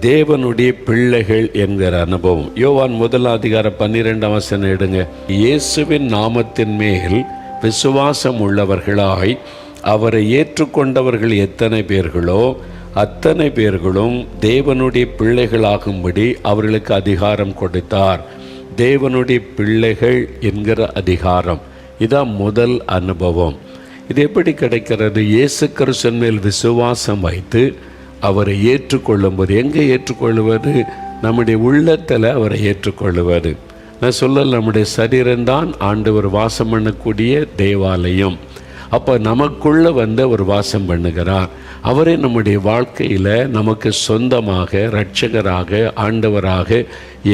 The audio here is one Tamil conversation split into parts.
தேவனுடைய பிள்ளைகள் என்கிற அனுபவம். யோவான் 1:12 எடுங்க. இயேசுவின் நாமத்தின் மேல் விசுவாசம் உள்ளவர்களாய் அவரை ஏற்றுக்கொண்டவர்கள் எத்தனை பேர்களோ அத்தனை பேர்களும் தேவனுடைய பிள்ளைகளாகும்படி அவர்களுக்கு அதிகாரம் கொடுத்தார். தேவனுடைய பிள்ளைகள் என்கிற அதிகாரம், இதான் முதல் அனுபவம். இது எப்படி கிடைக்கிறது? இயேசு கிறிஸ்துவின் மேல் விசுவாசம் வைத்து அவரை ஏற்றுக்கொள்ளும்போது. எங்கே ஏற்றுக்கொள்வது? நம்முடைய உள்ளத்தில் அவரை ஏற்றுக்கொள்வது. நான் சொல்லல, நம்முடைய சரீரம்தான் ஆண்டவர் வாசம் பண்ணக்கூடிய தேவாலயம். அப்போ நமக்குள்ளே அவர் வாசம் பண்ணுகிறார். அவரே நம்முடைய வாழ்க்கையில் நமக்கு சொந்தமாக இரட்சகராக ஆண்டவராக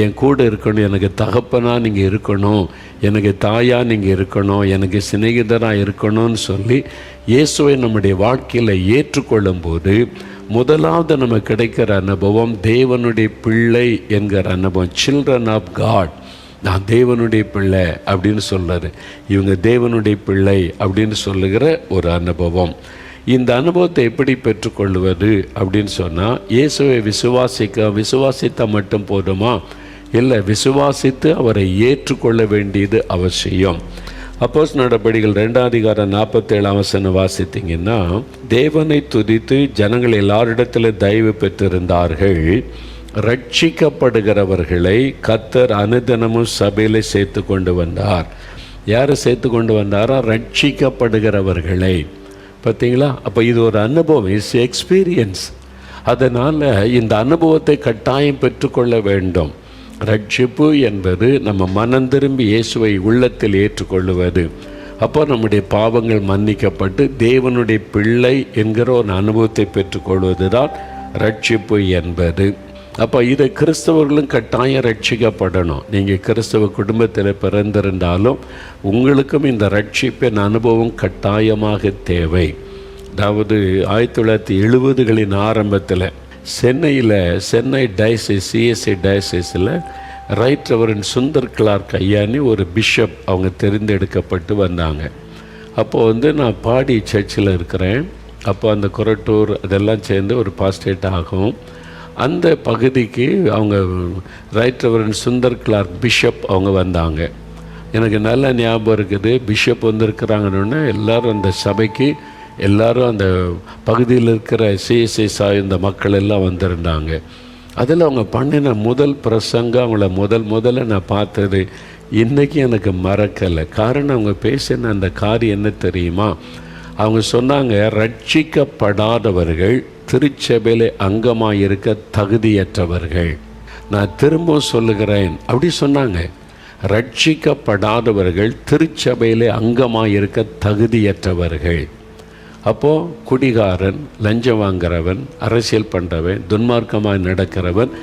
என் கூட இருக்கணும், எனக்கு தகப்பனாக நீங்கள் இருக்கணும், எனக்கு தாயாக நீங்கள் இருக்கணும், எனக்கு சிநேகிதராக இருக்கணும்னு சொல்லி இயேசுவை நம்முடைய வாழ்க்கையில் ஏற்றுக்கொள்ளும் போது முதலாவது நமக்கு கிடைக்கிற அனுபவம் தேவனுடைய பிள்ளை என்கிற அனுபவம். Children of God. நான் தேவனுடைய பிள்ளை அப்படின்னு சொல்கிறாரு. இவங்க தேவனுடைய பிள்ளை அப்படின்னு சொல்லுகிற ஒரு அனுபவம். இந்த அனுபவத்தை எப்படி பெற்றுக்கொள்வது அப்படின்னு சொன்னால், இயேசுவை விசுவாசித்தால் மட்டும் போதுமா? இல்லை, விசுவாசித்து அவரை ஏற்றுக்கொள்ள வேண்டியது அவசியம். அப்போஸ்தலர் நடபடிகள் 2:47 வாசித்தீங்கன்னா, தேவனை துதித்து ஜனங்கள் எல்லாரிடத்தில் தயவு பெற்றிருந்தார்கள். ரட்சிக்கப்படுகிறவர்களை கர்த்தர் அனுதினமும் சபையில் சேர்த்து கொண்டு வந்தார். யாரை சேர்த்து கொண்டு வந்தாரா? ரட்சிக்கப்படுகிறவர்களை. பார்த்தீங்களா? அப்போ இது ஒரு அனுபவம், இட்ஸ் எக்ஸ்பீரியன்ஸ். அதனால் இந்த அனுபவத்தை கட்டாயம் பெற்றுக்கொள்ள வேண்டும். ரட்சிப்பு என்பது நம்ம மனம் திரும்பி இயேசுவை உள்ளத்தில் ஏற்றுக்கொள்வது. அப்போ நம்முடைய பாவங்கள் மன்னிக்கப்பட்டு தேவனுடைய பிள்ளை என்கிற ஒரு அனுபவத்தை பெற்றுக்கொள்வது தான் ரட்சிப்பு என்பது. அப்போ இதை கிறிஸ்தவர்களும் கட்டாயம் ரட்சிக்கப்படணும். நீங்கள் கிறிஸ்தவ குடும்பத்தில் பிறந்திருந்தாலும் உங்களுக்கும் இந்த ரட்சிப்பின் அனுபவம் கட்டாயமாக தேவை. அதாவது 1970களின் ஆரம்பத்தில் சென்னை டயசிஸ், சிஎஸ்ஐ டயசிஸில் ரைட் ரெவரண்ட் சுந்தர் கிளார்க் ஐயானி ஒரு பிஷப் அவங்க தெரிந்தெடுக்கப்பட்டு வந்தாங்க. அப்போது நான் பாடி சர்ச்சில் இருக்கிறேன். அப்போ அந்த கொரட்டூர் அதெல்லாம் சேர்ந்து ஒரு பாஸ்டேட் ஆகும். அந்த பகுதிக்கு அவங்க right reverend Sundar Clark bishop அவங்க வந்தாங்க. எனக்கு நல்ல ஞாபகம் இருக்குது. பிஷப் வந்திருக்கிறாங்கன்னு எல்லோரும் அந்த சபைக்கு எல்லோரும் அந்த பகுதியில் இருக்கிற சிஎஸ்ஐ சார்ந்த மக்கள் எல்லாம் வந்திருந்தாங்க. அதில் அவங்க பண்ணின முதல் பிரசங்கம், அவங்கள முதல்ல நான் பார்த்தது இன்றைக்கி எனக்கு மறக்கலை. காரணம், அவங்க பேசின அந்த காரியம் என்ன தெரியுமா? அவங்க சொன்னாங்க, ரட்சிக்கப்படாதவர்கள் திருச்சபையில் அங்கமாக இருக்க தகுதியற்றவர்கள். நான் திரும்ப சொல்லுகிறேன், அப்படி சொன்னாங்க. ரட்சிக்கப்படாதவர்கள் திருச்சபையில் அங்கமாக இருக்க தகுதியற்றவர்கள். அப்போது குடிகாரன், லஞ்சம் வாங்குறவன், அரசியல் பண்ணுறவன், துன்மார்க்கமாக நடக்கிறவன்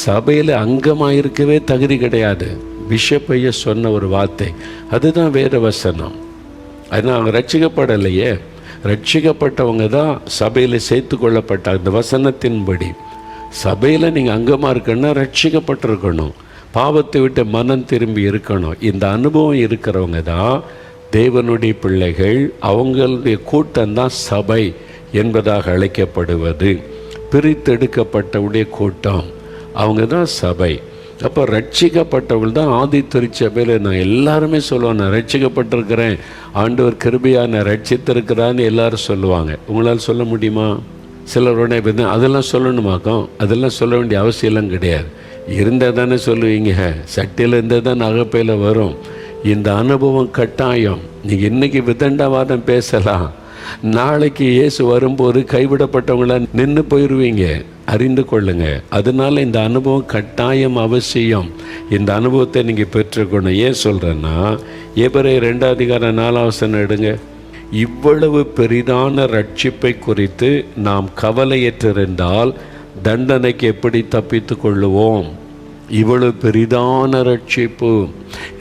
சபையில் அங்கமாக இருக்கவே தகுதி கிடையாது. பிஷப்பைய சொன்ன ஒரு வார்த்தை, அதுதான் வேத வசனம். அதனால் அவங்க ரட்சிக்கப்படலையே. ரட்சிக்கப்பட்டவங்க தான் சபையில் சேர்த்து கொள்ளப்பட்ட அந்த வசனத்தின்படி. சபையில் நீங்கள் அங்கமாக இருக்கணும்னா ரட்சிக்கப்பட்டிருக்கணும், பாவத்தை விட்டு மனம் திரும்பி இருக்கணும். இந்த அனுபவம் இருக்கிறவங்க தான் தேவனுடைய பிள்ளைகள். அவங்களுடைய கூட்டம்தான் சபை என்பதாக அழைக்கப்படுவது. பிரித்தெடுக்கப்பட்டவுடைய கூட்டம், அவங்க தான் சபை. அப்போ ரட்சிக்கப்பட்டவர்கள் தான் ஆதி திருச்சபையில். நான் எல்லாருமே சொல்லுவேன், நான் ரட்சிக்கப்பட்டிருக்கிறேன், ஆண்டவர் கிருபையாக நான் ரட்சித்திருக்கிறான்னு எல்லாரும் சொல்லுவாங்க. உங்களால் சொல்ல முடியுமா? சிலரோட அதெல்லாம் சொல்லணுமாக்கும்? அதெல்லாம் சொல்ல வேண்டிய அவசியம்லாம் கிடையாது. இருந்தால் தானே சொல்லுவீங்க. சட்டியில் இருந்தால் தான் அகப்பையில் வரும். இந்த அனுபவம் கட்டாயம். நீங்கள் இன்றைக்கி விதண்டாவாதம் பேசலாம், நாளைக்கு இயேசு வரும்போது கைவிடப்பட்டவங்கள நின்று போயிடுவீங்க. அறிந்து கொள்ளுங்க. அதனால இந்த அனுபவம் கட்டாயம் அவசியம். இந்த அனுபவத்தை நீங்கள் பெற்றுக்கணும். ஏன் சொல்கிறேன்னா, எபிரேயர் 2:4 எடுங்க. இவ்வளவு பெரிதான ரட்சிப்பை குறித்து நாம் கவலையற்றிருந்தால் தண்டனைக்கு எப்படி தப்பித்து கொள்ளுவோம்? இவ்வளவு பெரிதான ரட்சிப்பு.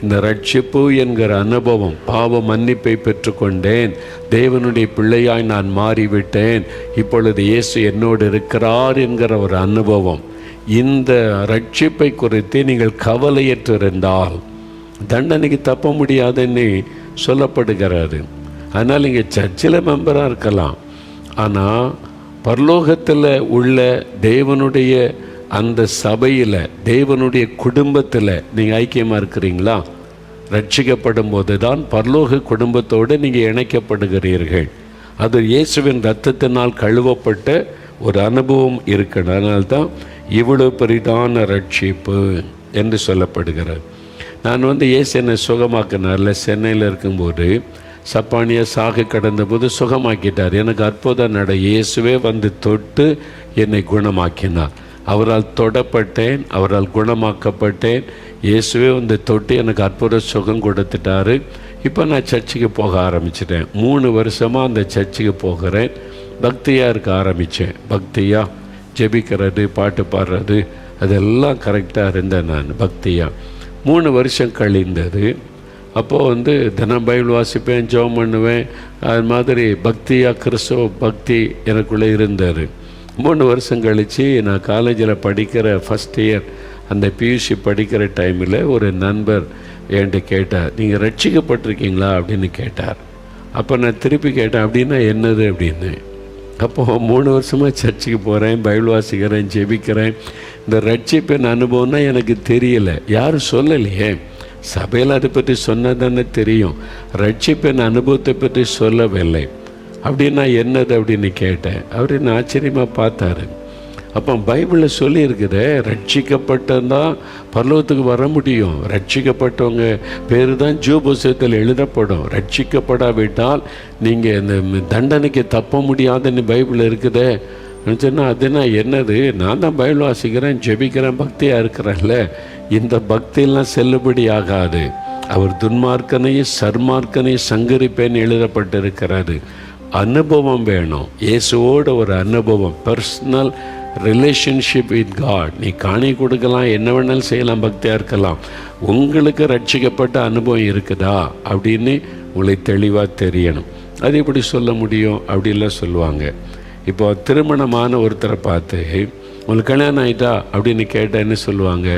இந்த ரட்சிப்பு என்கிற அனுபவம், பாவ மன்னிப்பை பெற்றுக்கொண்டேன், தேவனுடைய பிள்ளையாய் நான் மாறிவிட்டேன், இப்பொழுது இயேசு என்னோடு இருக்கிறார் என்கிற ஒரு அனுபவம். இந்த ரட்சிப்பை குறித்து நீங்கள் கவலையற்றிருந்தால் தண்டனைக்கு தப்ப முடியாதுன்னு சொல்லப்படுகிறது. அதனால் நீங்கள் சர்ச்சில் மெம்பராக இருக்கலாம், ஆனால் பரலோகத்தில் உள்ள தேவனுடைய அந்த சபையில் தேவனுடைய குடும்பத்தில் நீங்கள் ஐக்கியமாக இருக்கிறீங்களா? ரட்சிக்கப்படும் போது தான் பரலோக குடும்பத்தோடு நீங்கள் இணைக்கப்படுகிறீர்கள். அது இயேசுவின் இரத்தத்தினால் கழுவப்பட்ட ஒரு அனுபவம் இருக்கணும். அதனால்தான் இவ்வளோ பெரிதான ரட்சிப்பு என்று சொல்லப்படுகிறது. நான் இயேசு என்னை சுகமாக்கினார்ல, சென்னையில் இருக்கும்போது சப்பானியா சாக கடந்தபோது சுகமாக்கிட்டார். எனக்கு அற்புதம் இயேசுவே தொட்டு என்னை குணமாக்கினார். அவரால் தொடப்பட்டேன், அவரால் குணமாக்கப்பட்டேன். இயேசுவே தொட்டு எனக்கு அற்புத சுகம் கொடுத்துட்டாரு. இப்போ நான் சர்ச்சுக்கு போக ஆரம்பிச்சிட்டேன். 3 வருஷமாக அந்த சர்ச்சுக்கு போகிறேன். பக்தியாக இருக்க ஆரம்பித்தேன். பக்தியாக ஜெபிக்கிறது, பாட்டு பாடுறது, அதெல்லாம் கரெக்டாக இருந்தேன். நான் பக்தியாக 3 வருஷம் கழிந்தது. அப்போது தினம் பைபிள் வாசிப்பேன், ஜெபம் பண்ணுவேன். அது மாதிரி பக்தியாக கிறிஸ்தவ பக்தி எனக்குள்ளே இருந்தார். 3 வருஷம் கழித்து நான் காலேஜில் படிக்கிற ஃபஸ்ட் இயர், அந்த பியூசி படிக்கிற டைமில் ஒரு நண்பர் என்கிட்ட கேட்டார், நீங்கள் ரட்சிக்கப்பட்டிருக்கீங்களா அப்படின்னு கேட்டார். அப்போ நான் திருப்பி கேட்டேன், அப்படின்னா என்னது அப்படின்னு. அப்போது 3 வருஷமாக சர்ச்சுக்கு போகிறேன், பைபிள் வாசிக்கிறேன், ஜெபிக்கிறேன். இந்த ரட்சிப்பின் அனுபவம்னா எனக்கு தெரியலை, யாரும் சொல்லலையே. சபையில் அதை பற்றி சொன்னதானே தெரியும், ரட்சிப்பின் அனுபவத்தை பற்றி சொல்லவில்லை. அப்படின்னா என்னது அப்படின்னு கேட்டேன். அவர் என்ன ஆச்சரியமாக பார்த்தாரு. அப்போ பைபிளில் சொல்லியிருக்குது, ரட்சிக்கப்பட்டதான் பரலோகத்துக்கு வர முடியும். ரட்சிக்கப்பட்டவங்க பேர் தான் ஜீவ புஸ்தகத்தில் எழுதப்படும். ரட்சிக்கப்படாவிட்டால் நீங்கள் இந்த தண்டனைக்கு தப்ப முடியாதுன்னு பைபிளில் இருக்குதே சொன்னால், அதுனா என்னது? நான் தான் பைபிள் வாசிக்கிறேன், ஜெபிக்கிறேன், பக்தியாக இருக்கிறேன்ல, இந்த பக்தியெல்லாம் செல்லுபடி ஆகாது. அவர் துன்மார்க்கனையும் சர்மார்க்கனையும் சங்கரிப்பேன்னு எழுதப்பட்டிருக்கிறது. அனுபவம் வேணும், இயேசுவோட ஒரு அனுபவம், பர்சனல் ரிலேஷன்ஷிப் வித் காட். நீ காணி கொடுக்கலாம், என்ன வேணாலும் செய்யலாம், பக்தியாக இருக்கலாம். உங்களுக்கு ரட்சிக்கப்பட்ட அனுபவம் இருக்குதா அப்படின்னு உங்களுக்கு தெளிவாக தெரியணும். அது எப்படி சொல்ல முடியும் அப்படின்லாம் சொல்லுவாங்க. இப்போ திருமணமான ஒருத்தரை பார்த்து உங்களுக்கு கல்யாணம் ஆகிட்டா அப்படின்னு கேட்டால் என்ன சொல்லுவாங்க?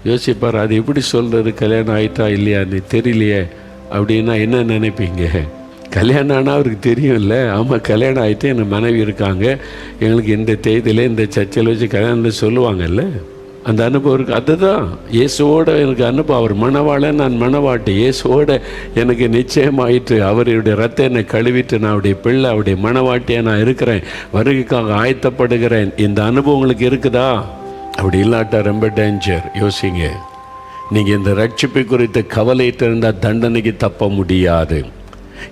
யோசிப்பார், அது எப்படி சொல்கிறது, கல்யாணம் ஆகிட்டா இல்லையான்னு தெரியலையே அப்படின்னா என்ன நினைப்பீங்க? கல்யாணம் ஆனால் அவருக்கு தெரியும்ல, ஆமாம் கல்யாணம் ஆகிட்டு எனக்கு மனைவி இருக்காங்க, எங்களுக்கு இந்த தேதியில் இந்த சர்ச்சில் வச்சு கல்யாணம் சொல்லுவாங்கல்ல, அந்த அனுபவம் இருக்குது. அதுதான் இயேசுவோட எனக்கு அனுபவம். அவர் மணவாளன், நான் மணவாட்டி. இயேசுவோட எனக்கு நிச்சயமாயிட்டு, அவருடைய ரத்தம் என்னை கழுவிட்டு, நான் அவருடைய பிள்ளை, அவருடைய மணவாட்டியாக நான் இருக்கிறேன், வருகைக்காக ஆயத்தப்படுகிறேன். இந்த அனுபவங்களுக்கு இருக்குதா? அப்படி இல்லாட்டா ரொம்ப டேஞ்சர். யோசிங்க, நீங்கள் இந்த ரட்சிப்பை குறித்த கவலையிட்டு இருந்தால் தண்டனைக்கு தப்ப முடியாது.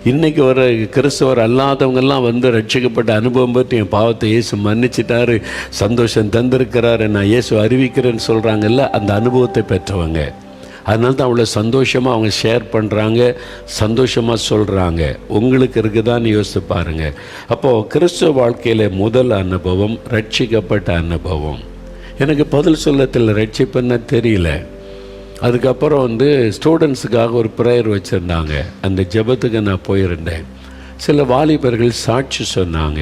இன்றைக்கி வர கிறிஸ்தவர் அல்லாதவங்கெல்லாம் ரட்சிக்கப்பட்ட அனுபவம் பற்றி என் பாவத்தை இயேசு மன்னிச்சிட்டாரு, சந்தோஷம் தந்திருக்கிறாரு, நான் இயேசு அறிவிக்கிறேன்னு சொல்கிறாங்கல்ல, அந்த அனுபவத்தை பெற்றவங்க. அதனால தான் அவ்வளோ சந்தோஷமாக அவங்க ஷேர் பண்ணுறாங்க, சந்தோஷமாக சொல்கிறாங்க. உங்களுக்கு இருக்குதான்னு யோசித்து பாருங்கள். அப்போது கிறிஸ்துவ வாழ்க்கையில் முதல் அனுபவம் ரட்சிக்கப்பட்ட அனுபவம். எனக்கு பதில் சொல்லத்தில் ரட்சிப்புன்னு தெரியல. அதுக்கப்புறம் ஸ்டூடெண்ட்ஸுக்காக ஒரு ப்ரேயர் வச்சுருந்தாங்க. அந்த ஜெபத்துக்கு நான் போயிருந்தேன். சில வாலிபர்கள் சாட்சி சொன்னாங்க,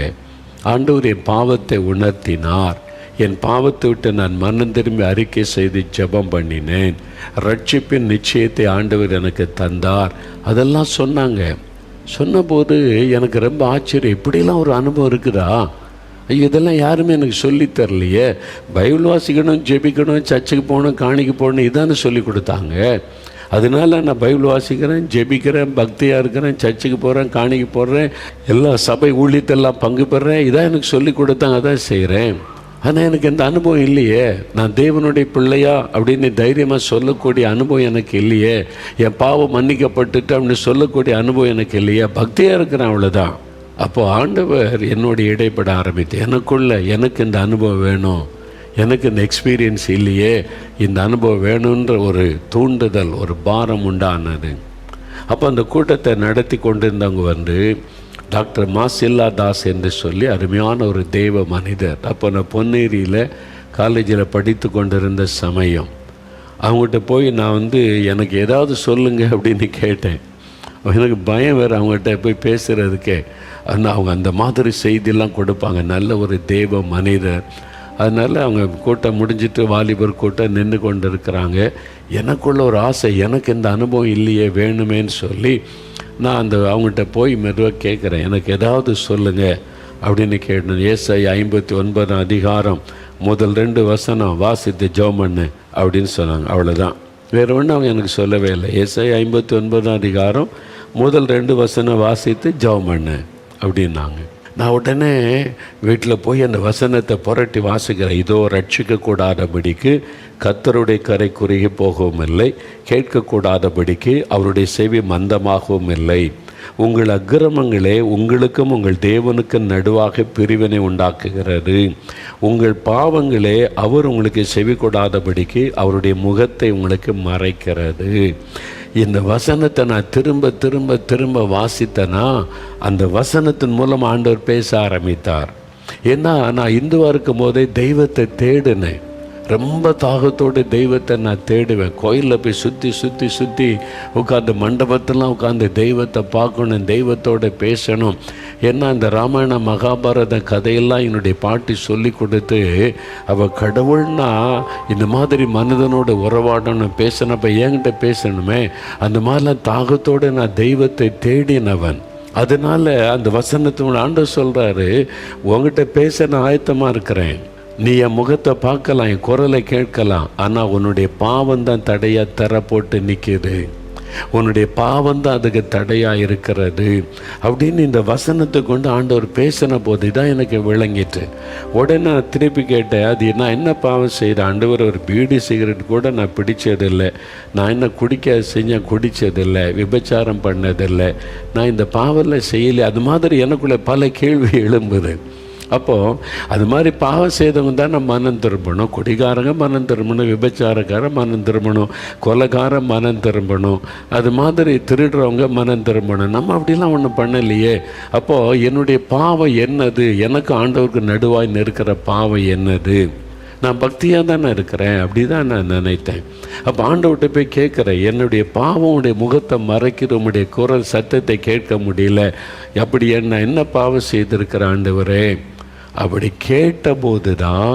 ஆண்டவர் என் பாவத்தை உணர்த்தினார், என் பாவத்தை விட்டு நான் மனம் திரும்பி அறிக்கை செய்து ஜெபம் பண்ணினேன், ரட்சிப்பின் நிச்சயத்தை ஆண்டவர் எனக்கு தந்தார், அதெல்லாம் சொன்னாங்க. சொன்னபோது எனக்கு ரொம்ப ஆச்சரியம், இப்படிலாம் ஒரு அனுபவம் இருக்குதா? ஐயோ, இதெல்லாம் யாருமே எனக்கு சொல்லித் தரலையே. பைபிள் வாசிக்கணும், ஜெபிக்கணும், சர்ச்சுக்கு போகணும், காணிக்கு போகணும், இதானு சொல்லி கொடுத்தாங்க. அதனால நான் பைபிள் வாசிக்கிறேன், ஜெபிக்கிறேன், பக்தியாக இருக்கிறேன், சர்ச்சுக்கு போகிறேன், காணிக்கு போடுறேன், எல்லா சபை ஊழியத்தெல்லாம் பங்கு பெறேன், இதான் எனக்கு சொல்லி கொடுத்தாங்க, அதான் செய்கிறேன். ஆனால் எனக்கு இந்த அனுபவம் இல்லையே. நான் தேவனுடைய பிள்ளையா அப்படின்னு தைரியமாக சொல்லக்கூடிய அனுபவம் எனக்கு இல்லையே. என் பாவம் மன்னிக்கப்பட்டுட்டு அப்படின்னு சொல்லக்கூடிய அனுபவம் எனக்கு இல்லையே. பக்தியாக இருக்கிறேன், அவ்வளோதான். அப்போது ஆண்டவர் என்னோட இடைப்பட ஆரம்பித்து, எனக்கு இந்த அனுபவம் வேணும், எனக்கு இந்த எக்ஸ்பீரியன்ஸ் இல்லையே, இந்த அனுபவம் வேணுன்ற ஒரு தூண்டுதல், ஒரு பாரம் உண்டானது. அப்போ அந்த கூட்டத்தை நடத்தி கொண்டிருந்தவங்க டாக்டர் மாசில்லா தாஸ் என்று சொல்லி அருமையான ஒரு தெய்வ மனிதர். அப்போ நான் பொன்னேரியில் காலேஜில் படித்து கொண்டிருந்த சமயம் அவங்ககிட்ட போய் நான் எனக்கு ஏதாவது சொல்லுங்கள் அப்படின்னு கேட்டேன். எனக்கு பயம் வேறு அவங்ககிட்ட போய் பேசுகிறதுக்கே. ஆனால் அவங்க அந்த மாதிரி செய்தியெல்லாம் கொடுப்பாங்க, நல்ல ஒரு தெய்வ மனிதர். அதனால் அவங்க கூட்டம் முடிஞ்சிட்டு வாலிபர் கூட்டம் நின்று கொண்டு இருக்கிறாங்க. எனக்குள்ள ஒரு ஆசை, எனக்கு இந்த அனுபவம் இல்லையே, வேணுமேன்னு சொல்லி நான் அவங்ககிட்ட போய் மெதுவாக கேட்குறேன், எனக்கு ஏதாவது சொல்லுங்கள் அப்படின்னு கேட்டேன். ஏசாயா 59 அதிகாரம் முதல் 2 வசனம் வாசித்து ஜெபம் பண்ணு அப்படின்னு சொன்னாங்க. அவ்வளோதான், வேறு ஒன்றும் அவங்க எனக்கு சொல்லவே இல்லை. ஏசாயா 59 முதல் 2 வசனம் வாசித்து ஜெபம் பண்ணு அப்படின்னாங்க. நான் உடனே வீட்டில் போய் அந்த வசனத்தை புரட்டி வாசிக்கிறேன். இதோ ரட்சிக்கக்கூடாதபடிக்கு கர்த்தருடைய கரை குறுகி போகவும் இல்லை, கேட்கக்கூடாதபடிக்கு அவருடைய செவி மந்தமாகவும் இல்லை. உங்கள் அக்கிரமங்களே உங்களுக்கும் உங்கள் தேவனுக்கும் நடுவாக பிரிவினை உண்டாக்குகிறது. உங்கள் பாவங்களே அவர் உங்களுக்கு செவி கொடாதபடிக்கு அவருடைய முகத்தை உங்களுக்கு மறைக்கிறது. இந்த வசனத்தை நான் திரும்ப திரும்ப திரும்ப வாசித்தேன்னா அந்த வசனத்தின் மூலம் ஆண்டவர் பேச ஆரம்பித்தார். ஏன்னா நான் இந்துவாக இருக்கும் போதே தெய்வத்தை தேடினேன். ரொம்ப தாகத்தோடு தெய்வத்தை நான் தேடுவேன். கோயிலில் போய் சுற்றி சுற்றி சுற்றி உட்காந்து மண்டபத்திலாம் உட்காந்து தெய்வத்தை பார்க்கணும், தெய்வத்தோடு பேசணும். ஏன்னா இந்த ராமாயண மகாபாரத கதையெல்லாம் என்னுடைய பாட்டி சொல்லி கொடுத்து அவள் கடவுள்னா இந்த மாதிரி மனிதனோட உறவாடணும் பேசினப்ப என்கிட்ட பேசணுமே, அந்த மாதிரிலாம் தாகத்தோடு நான் தெய்வத்தை தேடினவன். அதனால் அந்த வசனத்தின் ஆண்டவர் சொல்கிறாரு, உங்ககிட்ட பேச நான் ஆயத்தமாக இருக்கிறேன். நீ என் முகத்தை பார்க்கலாம், என் குரலை கேட்கலாம், ஆனால் உன்னுடைய பாவம்தான் தடையாக தர போட்டு நிற்கிது. உன்னுடைய பாவம்தான் அதுக்கு தடையாக இருக்கிறது அப்படின்னு இந்த வசனத்தை கொண்டு ஆண்டவர் பேசின போது தான் எனக்கு விளங்கிட்டு. உடனே நான் திருப்பி கேட்டேன், அது நான் என்ன பாவம் செய்கிறேன் ஆண்டவர்? ஒரு பீடி சிகரெட் கூட நான் பிடிச்சதில்லை, நான் என்ன குடித்ததில்லை, விபச்சாரம் பண்ணதில்லை, நான் இந்த பாவெல்லாம் செய்யலை. அது மாதிரி எனக்குள்ளே பல கேள்வி எழும்புது. அப்போது அது மாதிரி பாவம் செய்தவங்க தான் நம்ம மனம் திரும்பணும். குடிகாரங்க மனம் திரும்பணும், விபச்சாரக்காரன் மனம் திரும்பணும், கொலைகாரன் மனம் திரும்பணும், அது மாதிரி திருடுறவங்க மனம் திரும்பணும். நம்ம அப்படிலாம் ஒன்றும் பண்ணலையே. அப்போது என்னுடைய பாவம் என்னது? எனக்கு ஆண்டவருக்கு நடுவாய் நிற்கிற பாவம் என்னது? நான் பக்தியாக தானே இருக்கிறேன், அப்படி தான் நான் நினைத்தேன். அப்போ ஆண்டவர்கிட்ட போய் கேட்குறேன், என்னுடைய பாவம் உடைய முகத்தை மறைக்கிற உடைய குரல் சத்தத்தை கேட்க முடியல, அப்படி என்ன பாவம் செய்திருக்கிற ஆண்டவரே? அப்படி கேட்டபோது தான்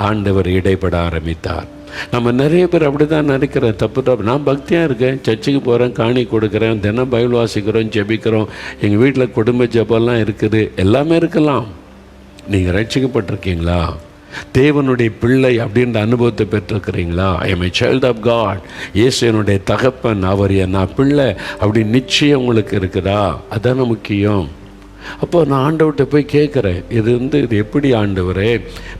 ஆண்டவர் இடைப்பட ஆரம்பித்தார். நம்ம நிறைய பேர் அப்படி தான் நினைக்கிறேன், தப்பு. நான் பக்தியாக இருக்கேன், சர்ச்சுக்கு போகிறேன், காணி கொடுக்குறேன், தினம் பைபிள் வாசிக்கிறோம், ஜெபிக்கிறோம், எங்கள் வீட்டில் குடும்ப ஜெபம்லாம் இருக்குது, எல்லாமே இருக்கலாம். நீங்கள் ரட்சிக்கப்பட்டிருக்கீங்களா? தேவனுடைய பிள்ளை அப்படின்ற அனுபவத்தை பெற்றிருக்கிறீங்களா? I am a child of God, இயேசு என்னுடைய தகப்பன், அவர் நான் பிள்ளை அப்படி நிச்சயம் உங்களுக்கு இருக்குதா? அதான முக்கியம். அப்போ நான் ஆண்டவர்கிட்ட போய் கேட்குறேன், இது எப்படி ஆண்டவரே,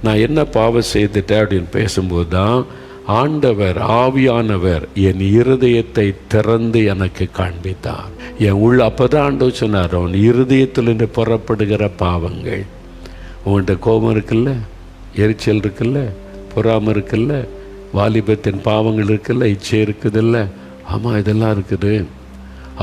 நான் என்ன பாவம் செய்துட்டேன் அப்படின்னு பேசும்போது தான் ஆண்டவர் ஆவியானவர் என் இருதயத்தை திறந்து எனக்கு காண்பித்தார். என் அப்போ தான் ஆண்டவர் சொன்னார், அவன் இருதயத்திலிருந்து புறப்படுகிற பாவங்கள். உங்கள்கிட்ட கோபம் இருக்குல்ல, எரிச்சல் இருக்குல்ல, பொறாமை இருக்குல்ல, வாலிபத்தின் பாவங்கள் இருக்குல்ல, இச்சை இருக்குதில்ல, ஆமாம் இதெல்லாம் இருக்குது.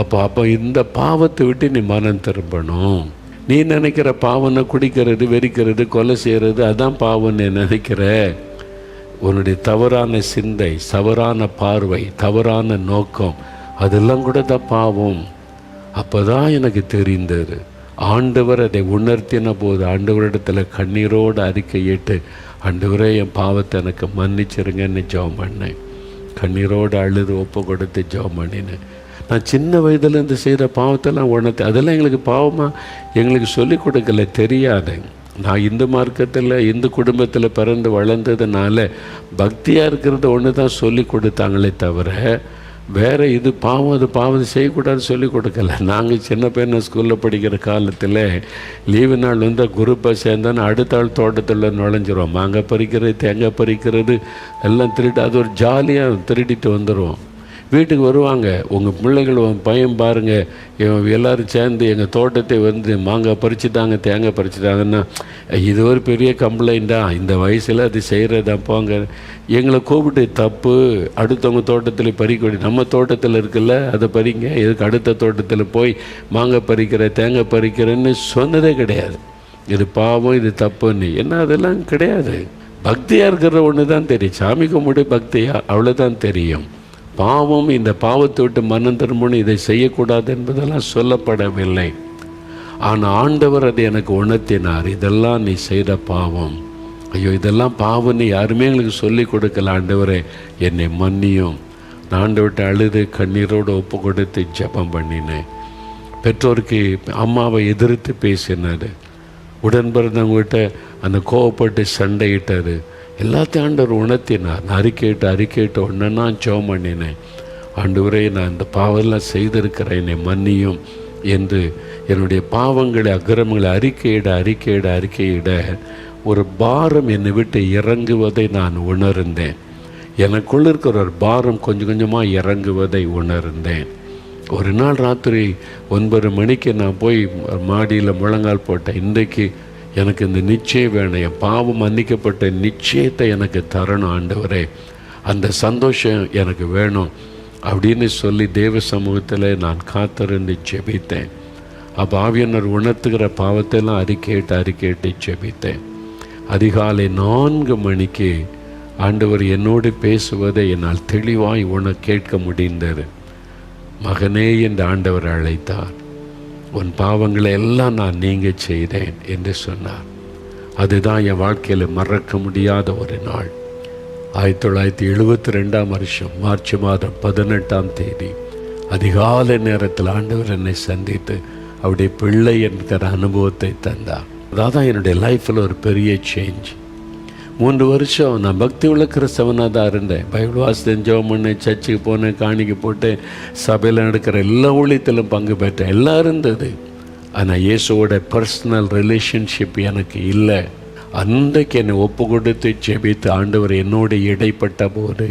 அப்போ இந்த பாவத்தை விட்டு நீ மனம் திரும்பணும். நீ நினைக்கிற பாவனை குடிக்கிறது, வெறிக்கிறது, கொலை செய்கிறது, அதான் பாவம் நீ நினைக்கிற. உன்னுடைய தவறான சிந்தை, தவறான பார்வை, தவறான நோக்கம், அதெல்லாம் கூட தான் பாவம். அப்போ தான் எனக்கு தெரிந்தது. ஆண்டவர் அதை உணர்த்தின போது ஆண்டவரிடத்தில் கண்ணீரோடு அறிக்கையிட்டு, ஆண்டவரே என் பாவத்தை எனக்கு மன்னிச்சிருங்கன்னு ஜெபம் பண்ணேன். கண்ணீரோடு அழுது ஒப்பு கொடுத்து ஜெபம் பண்ணினேன். நான் சின்ன வயதுலேருந்து செய்கிற பாவத்தெல்லாம் உணர்த்து, அதெல்லாம் எங்களுக்கு பாவமாக எங்களுக்கு சொல்லிக் கொடுக்கல, தெரியாது. நான் இந்து மார்க்கத்தில் இந்து குடும்பத்தில் பிறந்து வளர்ந்ததுனால பக்தியாக இருக்கிறது ஒன்று தான் சொல்லி கொடுத்தாங்களே தவிர வேறு இது பாவம், அது பாவம் செய்யக்கூடாதுன்னு சொல்லி கொடுக்கல. நாங்கள் சின்ன பையனை ஸ்கூலில் படிக்கிற காலத்தில் லீவு நாள் குரூப்பாக சேர்ந்தோன்னா அடுத்த ஆள் தோட்டத்தில் நுழைஞ்சிரும். மாங்காய் பறிக்கிறது, தேங்காய் பறிக்கிறது எல்லாம் திருட்டு, அது ஒரு ஜாலியாக திருடிட்டு வந்துடுவோம். வீட்டுக்கு வருவாங்க, உங்கள் பிள்ளைகள் பையன் பாருங்கள், எல்லோரும் சேர்ந்து எங்கள் தோட்டத்தை மாங்காய் பறிச்சுட்டாங்க, தேங்காய் பறிச்சுட்டாங்கன்னா இது ஒரு பெரிய கம்ப்ளைண்ட்டா, இந்த வயசில் அது செய்கிறதா போங்க. எங்களை கூப்பிட்டு தப்பு, அடுத்தவங்க தோட்டத்தில் பறிக்க, நம்ம தோட்டத்தில் இருக்குல்ல அதை பறிங்க, எதுக்கு அடுத்த தோட்டத்தில் போய் மாங்காய் பறிக்கிற, தேங்காய் பறிக்கிறேன்னு சொன்னதே கிடையாது. இது பாவம், இது தப்புன்னு என்ன, அதெல்லாம் கிடையாது. பக்தியாக இருக்கிற ஒன்று தான் தெரியும், சாமி கும்பிடு பக்தியாக அவ்வளோதான் தெரியும். பாவம், இந்த பாவத்தை விட்டு மனம் திரும்பணும், இதை செய்யக்கூடாது என்பதெல்லாம் சொல்லப்படவில்லை. ஆனால் ஆண்டவர் அதை எனக்கு உணர்த்தினார், இதெல்லாம் நீ செய்த பாவம், ஐயோ இதெல்லாம் பாவம்னு யாருமே எங்களுக்கு சொல்லி கொடுக்கல, ஆண்டவரே என்னை மன்னியும். நான் ஆண்டவர்கிட்ட அழுது கண்ணீரோடு ஒப்பு கொடுத்து ஜெபம் பண்ணினேன். பெற்றோருக்கு அம்மாவை எதிர்த்து பேசினார், உடன் பிறந்தவங்ககிட்ட அந்த கோவப்பட்டு சண்டையிட்டார். எல்லாத்தையும் ஆண்டவர் உணர்த்தினார். நான் அறிக்கையிட்டு ஒன்றுன்னா ஜெபம் பண்ணினேன். ஆண்டவரே, நான் இந்த பாவெல்லாம் செய்திருக்கிறேன், என்னை மன்னியும் என்று என்னுடைய பாவங்களை அக்கிரமங்களை அறிக்கையிட ஒரு பாரம் என்னை விட்டு இறங்குவதை நான் உணர்ந்தேன். எனக்குள்ள இருக்கிற ஒரு பாரம் கொஞ்சம் கொஞ்சமாக இறங்குவதை உணர்ந்தேன். ஒரு நாள் ராத்திரி 9 மணிக்கு நான் போய் மாடியில் முழங்கால் போட்டேன். இன்றைக்கு எனக்கு இந்த நிச்சயம் வேணும், என் பாவம் மன்னிக்கப்பட்ட நிச்சயத்தை எனக்கு தரணும் ஆண்டவரே, அந்த சந்தோஷம் எனக்கு வேணும் அப்படின்னு சொல்லி தேவ சமூகத்தில் நான் காத்திருந்து ஜெபித்தேன். அப்போ ஆவியானவர் உணர்த்துகிற பாவத்தையெல்லாம் அறிக்கையிட்டு ஜெபித்தேன். அதிகாலை 4 மணிக்கு ஆண்டவர் என்னோடு பேசுவதை என்னால் தெளிவாய் கேட்க முடிந்தது. மகனே என்று ஆண்டவர் அழைத்தார். உன் பாவங்களை எல்லாம் நான் நீங்க செய்தேன் என்று சொன்னார். அதுதான் என் வாழ்க்கையில் மறக்க முடியாத ஒரு நாள். 1972 வருஷம் மார்ச் மாதம் 18ஆம் தேதி அதிகாலை நேரத்தில் ஆண்டவர் என்னை சந்தித்து அவருடைய பிள்ளை என்கிற அனுபவத்தை தந்தார். அதான் என்னுடைய லைஃப்பில் ஒரு பெரிய சேஞ்ச். 3 வருஷம் நான் பக்தி உள்ள கிறிஸ்தவனாக தான் இருந்தேன். பைபிள் வாசித்தேன், ஜெபம் பண்ணேன், சர்ச்சுக்கு போனேன், காணிக்கு போட்டேன், சபையில் நடக்கிற எல்லா ஊழியத்திலும் பங்கு பெற்றேன், எல்லாம் இருந்தது. ஆனால் இயேசுவோட பர்சனல் ரிலேஷன்ஷிப் எனக்கு இல்லை. அன்றைக்கு என்னை ஒப்பு கொடுத்து ஜெபித்து ஆண்டவர் என்னோடு இடைப்பட்ட போது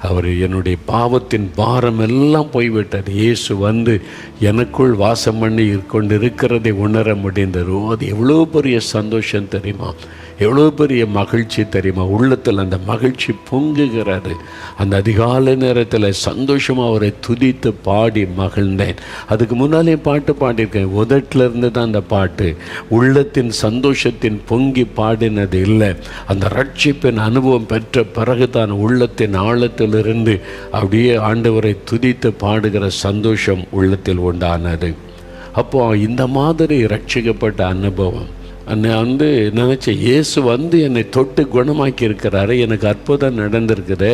அவர் என்னுடைய பாவத்தின் பாரம் எல்லாம் போய்விட்டது. இயேசு வந்து எனக்குள் வாசம் பண்ணி கொண்டிருக்கிறதை உணர முடிந்தது. அது எவ்வளோ பெரிய சந்தோஷம் தெரியுமா, எவ்வளோ பெரிய மகிழ்ச்சி தெரியுமா. உள்ளத்தில் அந்த மகிழ்ச்சி பொங்குகிறது. அந்த அதிகாலை நேரத்தில் சந்தோஷமாக அவரை துதித்து பாடி மகிழ்ந்தேன். அதுக்கு முன்னாலே பாட்டு பாடியிருக்கேன். உதட்டிலிருந்து தான் அந்த பாட்டு. உள்ளத்தின் சந்தோஷத்தின் பொங்கி பாடினது இல்லை. அந்த ரட்சிப்பின் அனுபவம் பெற்ற பிறகு தான் உள்ளத்தின் ஆழத்திலிருந்து அப்படியே ஆண்டவரை துதித்து பாடுகிற சந்தோஷம் உள்ளத்தில் உண்டானது. அப்போது இந்த மாதிரி ரட்சிக்கப்பட்ட அனுபவம் வந்து நினச்சேன், இயேசு வந்து என்னை தொட்டு குணமாக்கி இருக்கிறாரு, எனக்கு அற்புதம் நடந்திருக்குது.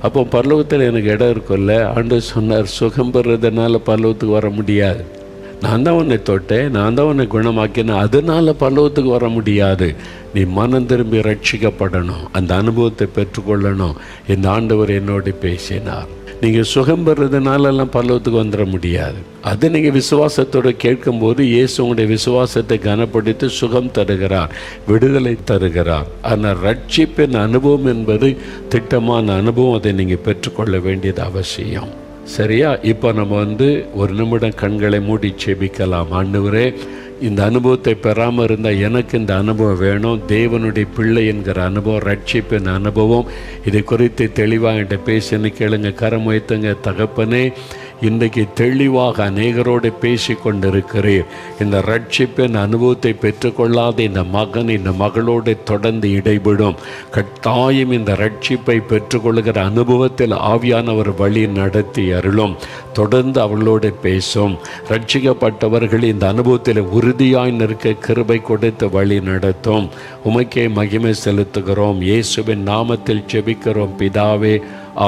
அப்போ பரலோகத்தில் எனக்கு இடம் இருக்குல்ல. ஆண்டவர் சொன்னார், சுகம் பெறுறதுனால பரலோகத்துக்கு வர முடியாது. நான் தான் உன்னை தொட்டேன், நான் தான் உன்னை குணமாக்கினேன், அதனால் பரலோகத்துக்கு வர முடியாது. நீ மனம் திரும்பி ரட்சிக்கப்படணும், அந்த அனுபவத்தை பெற்றுக்கொள்ளணும். இந்த ஆண்டவர் என்னோடு பேசினார். நீங்கள் சுகம் பெறுறதுனாலெல்லாம் பரலோகத்துக்கு வந்துட முடியாது. அதை நீங்கள் விசுவாசத்தோடு கேட்கும்போது இயேசு உங்களுடைய விசுவாசத்தை கனப்படுத்தி சுகம் தருகிறார், விடுதலை தருகிறார். ஆனால் ரட்சிப்பின் அனுபவம் என்பது திட்டமான அனுபவம். அதை நீங்கள் பெற்றுக்கொள்ள வேண்டியது அவசியம். சரியா? இப்போ நம்ம ஒரு நிமிடம் கண்களை மூடி செபிக்கலாம். ஆண்டவரே, இந்த அனுபவத்தை பெறாமல் இருந்தால் எனக்கு இந்த அனுபவம் வேணும். தேவனுடைய பிள்ளை என்கிற அனுபவம், ரட்சிப்பின் அனுபவம், இதை குறித்து தெளிவாக என்கிட்ட பேசின்னு கேளுங்க. கரம் வைத்துங்க. தகப்பனே, இன்றைக்கு தெளிவாக அநேகரோடு பேசி கொண்டிருக்கிறீர். இந்த ரட்சிப்பின் அனுபவத்தை பெற்றுக்கொள்ளாத இந்த மகன் இந்த மகளோடு தொடர்ந்து இடைபடும். கட்டாயம் இந்த ரட்சிப்பை பெற்றுக்கொள்கிற அனுபவத்தில் ஆவியானவர் வழி நடத்தி அருளும். தொடர்ந்து அவளோடு பேசும். ரட்சிக்கப்பட்டவர்கள் இந்த அனுபவத்தில் உறுதியாய் நிற்க கிருபை கொடுத்து வழி நடத்தும். உமக்கே மகிமை செலுத்துகிறோம். இயேசுவின் நாமத்தில் ஜெபிக்கிறோம் பிதாவே.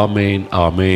ஆமேன், ஆமேன்.